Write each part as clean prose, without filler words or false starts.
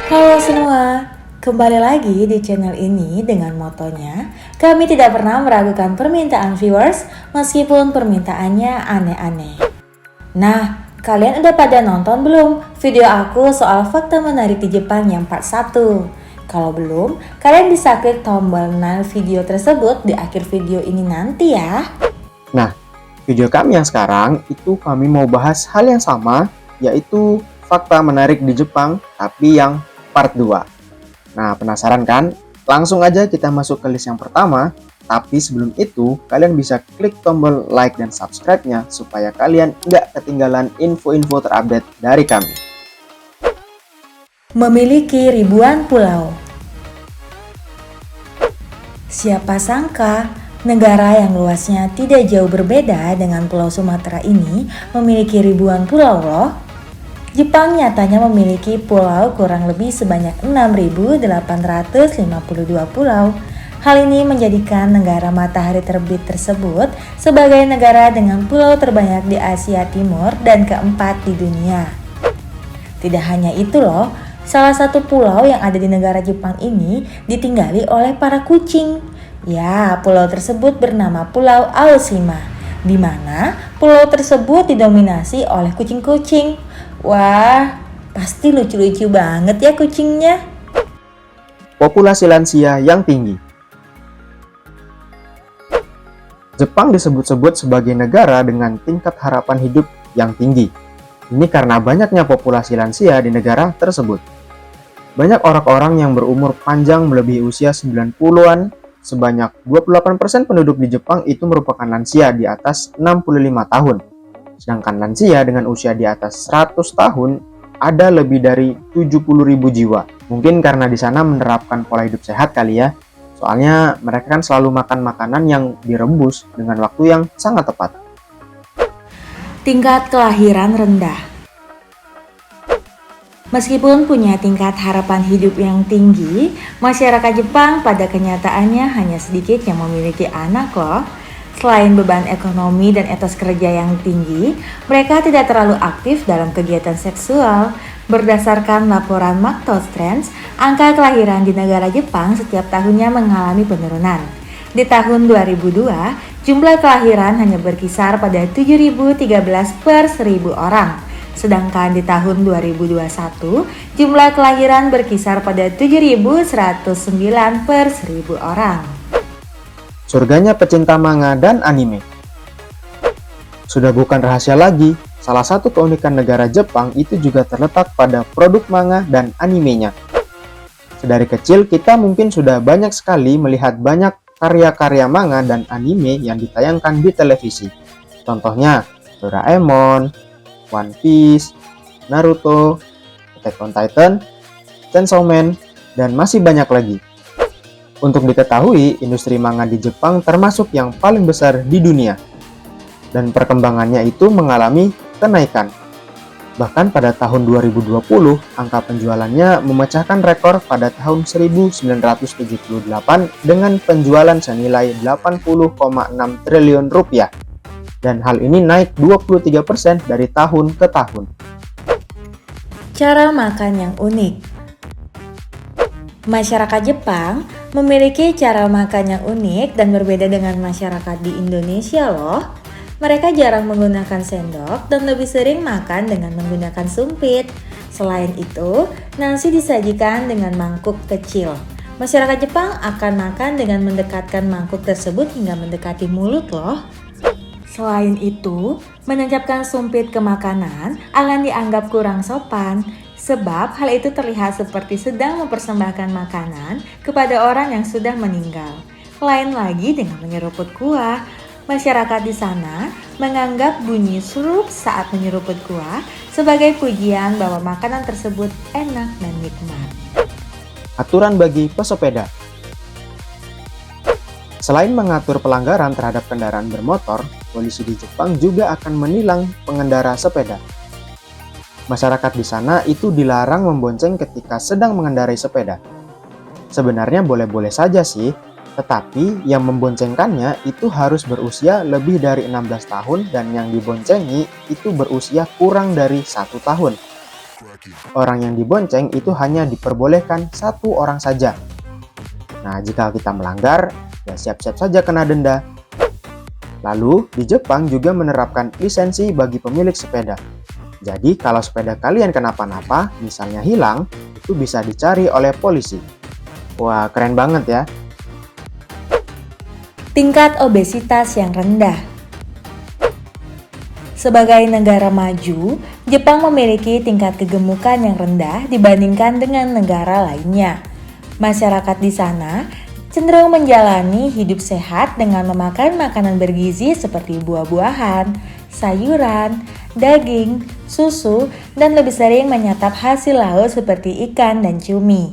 Halo semua, kembali lagi di channel ini dengan motonya kami tidak pernah meragukan permintaan viewers meskipun permintaannya aneh-aneh. Nah, kalian udah pada nonton belum video aku soal fakta menarik di Jepang yang part 1? Kalau belum, kalian bisa klik tombol nah video tersebut di akhir video ini nanti ya. Nah, video kami yang sekarang itu kami mau bahas hal yang sama, yaitu fakta menarik di Jepang, tapi yang part 2. Nah, penasaran kan? Langsung aja kita masuk ke list yang pertama. Tapi sebelum itu, kalian bisa klik tombol like dan subscribe-nya supaya kalian nggak ketinggalan info-info terupdate dari kami. Memiliki ribuan pulau. Siapa sangka negara yang luasnya tidak jauh berbeda dengan Pulau Sumatera ini memiliki ribuan pulau loh. Jepang nyatanya memiliki pulau kurang lebih sebanyak 6.852 pulau. Hal ini menjadikan negara matahari terbit tersebut sebagai negara dengan pulau terbanyak di Asia Timur dan keempat di dunia. Tidak hanya itu loh, salah satu pulau yang ada di negara Jepang ini ditinggali oleh para kucing. Ya, pulau tersebut bernama Pulau Aoshima, di mana pulau tersebut didominasi oleh kucing-kucing. Wah, pasti lucu-lucu banget ya kucingnya. Populasi lansia yang tinggi. Jepang disebut-sebut sebagai negara dengan tingkat harapan hidup yang tinggi. Ini karena banyaknya populasi lansia di negara tersebut. Banyak orang-orang yang berumur panjang melebihi usia 90-an, sebanyak 28% penduduk di Jepang itu merupakan lansia di atas 65 tahun. Sedangkan lansia dengan usia di atas 100 tahun ada lebih dari 70.000 jiwa. Mungkin karena di sana menerapkan pola hidup sehat kali ya. Soalnya mereka kan selalu makan makanan yang direbus dengan waktu yang sangat tepat. Tingkat kelahiran rendah. Meskipun punya tingkat harapan hidup yang tinggi, masyarakat Jepang pada kenyataannya hanya sedikit yang memiliki anak loh. Selain beban ekonomi dan etos kerja yang tinggi, mereka tidak terlalu aktif dalam kegiatan seksual. Berdasarkan laporan Mactos Trends, angka kelahiran di negara Jepang setiap tahunnya mengalami penurunan. Di tahun 2002, jumlah kelahiran hanya berkisar pada 7.013 per 1.000 orang. Sedangkan di tahun 2021, jumlah kelahiran berkisar pada 7.109 per 1.000 orang. Surganya pecinta manga dan anime. Sudah bukan rahasia lagi, salah satu keunikan negara Jepang itu juga terletak pada produk manga dan animenya. Sedari kecil kita mungkin sudah banyak sekali melihat banyak karya-karya manga dan anime yang ditayangkan di televisi. Contohnya Doraemon, One Piece, Naruto, Attack on Titan, Chainsaw Man, dan masih banyak lagi. Untuk diketahui, industri manga di Jepang termasuk yang paling besar di dunia. Dan perkembangannya itu mengalami kenaikan. Bahkan pada tahun 2020, angka penjualannya memecahkan rekor pada tahun 1978 dengan penjualan senilai 80,6 triliun rupiah. Dan hal ini naik 23% dari tahun ke tahun. Cara makan yang unik. Masyarakat Jepang memiliki cara makan yang unik dan berbeda dengan masyarakat di Indonesia loh. Mereka jarang menggunakan sendok dan lebih sering makan dengan menggunakan sumpit. Selain itu, nasi disajikan dengan mangkuk kecil. Masyarakat Jepang akan makan dengan mendekatkan mangkuk tersebut hingga mendekati mulut loh. Selain itu, menancapkan sumpit ke makanan akan dianggap kurang sopan. Sebab hal itu terlihat seperti sedang mempersembahkan makanan kepada orang yang sudah meninggal. Lain lagi dengan menyeruput kuah. Masyarakat di sana menganggap bunyi surup saat menyeruput kuah sebagai pujian bahwa makanan tersebut enak dan nikmat. Aturan bagi pesepeda. Selain mengatur pelanggaran terhadap kendaraan bermotor, polisi di Jepang juga akan menilang pengendara sepeda. Masyarakat di sana itu dilarang membonceng ketika sedang mengendarai sepeda. Sebenarnya boleh-boleh saja sih, Tetapi yang memboncengkannya itu harus berusia lebih dari 16 tahun dan yang diboncengi itu berusia kurang dari 1 tahun. Orang yang dibonceng itu hanya diperbolehkan 1 orang saja. Nah, jika kita melanggar, ya siap-siap saja kena denda. Lalu, di Jepang juga menerapkan lisensi bagi pemilik sepeda. Jadi, kalau sepeda kalian kenapa-napa, misalnya hilang, itu bisa dicari oleh polisi. Wah, keren banget ya. Tingkat obesitas yang rendah. Sebagai negara maju, Jepang memiliki tingkat kegemukan yang rendah dibandingkan dengan negara lainnya. Masyarakat di sana cenderung menjalani hidup sehat dengan memakan makanan bergizi seperti buah-buahan, sayuran, daging, susu, dan lebih sering menyantap hasil laut seperti ikan dan cumi.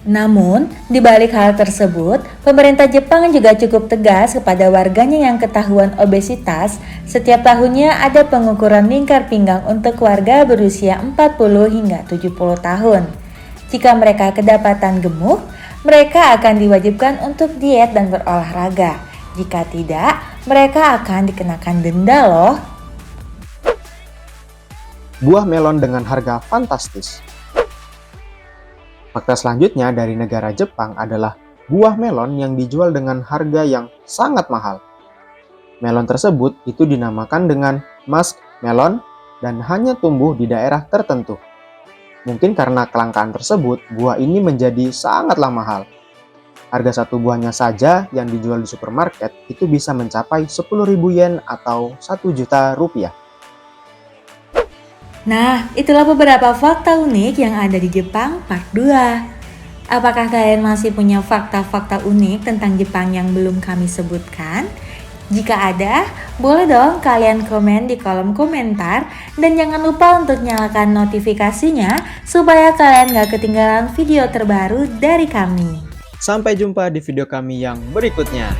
Namun, di balik hal tersebut, pemerintah Jepang juga cukup tegas kepada warganya yang ketahuan obesitas. Setiap tahunnya ada pengukuran lingkar pinggang untuk warga berusia 40 hingga 70 tahun. Jika mereka kedapatan gemuk, mereka akan diwajibkan untuk diet dan berolahraga. Jika tidak, mereka akan dikenakan denda loh. Buah melon dengan harga fantastis. Fakta selanjutnya dari negara Jepang adalah buah melon yang dijual dengan harga yang sangat mahal. Melon tersebut itu dinamakan dengan musk melon dan hanya tumbuh di daerah tertentu. Mungkin karena kelangkaan tersebut, buah ini menjadi sangatlah mahal. Harga satu buahnya saja yang dijual di supermarket itu bisa mencapai 10.000 yen atau 1 juta rupiah. Nah, itulah beberapa fakta unik yang ada di Jepang part 2. Apakah kalian masih punya fakta-fakta unik tentang Jepang yang belum kami sebutkan? Jika ada, boleh dong kalian komen di kolom komentar dan jangan lupa untuk nyalakan notifikasinya supaya kalian gak ketinggalan video terbaru dari kami. Sampai jumpa di video kami yang berikutnya.